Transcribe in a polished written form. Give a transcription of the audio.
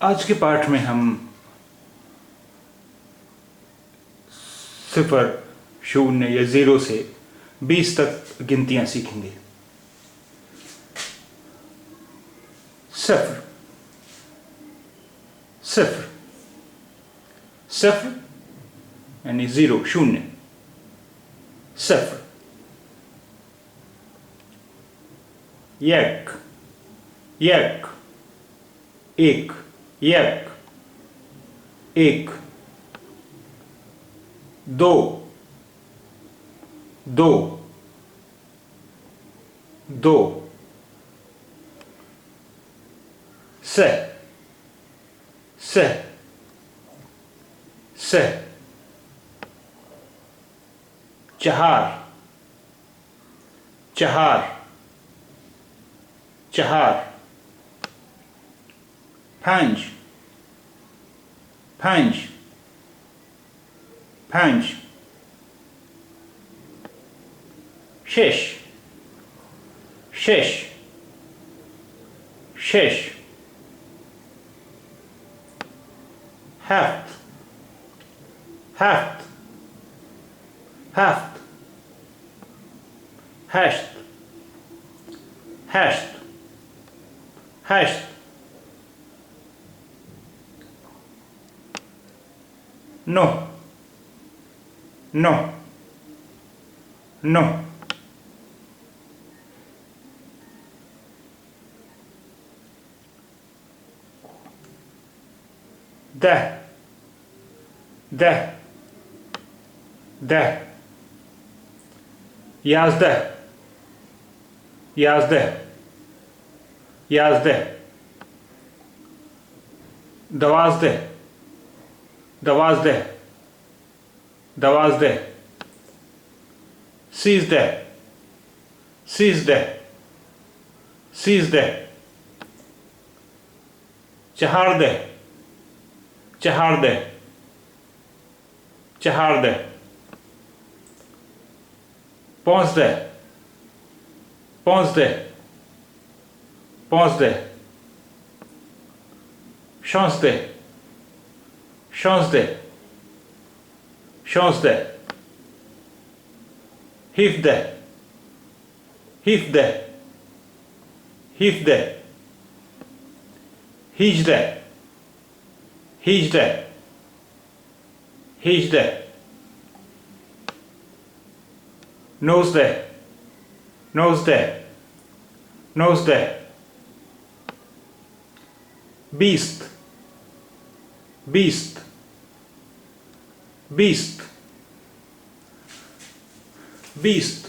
आज के पाठ में हम 0, 0 या 0 से 20 तक गिनतियां सीखेंगे। 0, 0, 0 यानी 0, 0, 0। 1, 1, 1, 1, 1। 2, 2, 2। 6, 6, 6। 4, 4, 4। 5, 5, 5। 6, 6, 6। 7, 7, 7। 8, 8, 8। 9, 9, 9। 10, 10, 10। 11, 11, 11। 12, 12, 12। 13, 13, 13। 14, 14, 14। 15, 15, 15। 16, 16, 16। 17, 17, 17। 18, 18, 18। 19, 19, 19। 20, 20, 20। 20,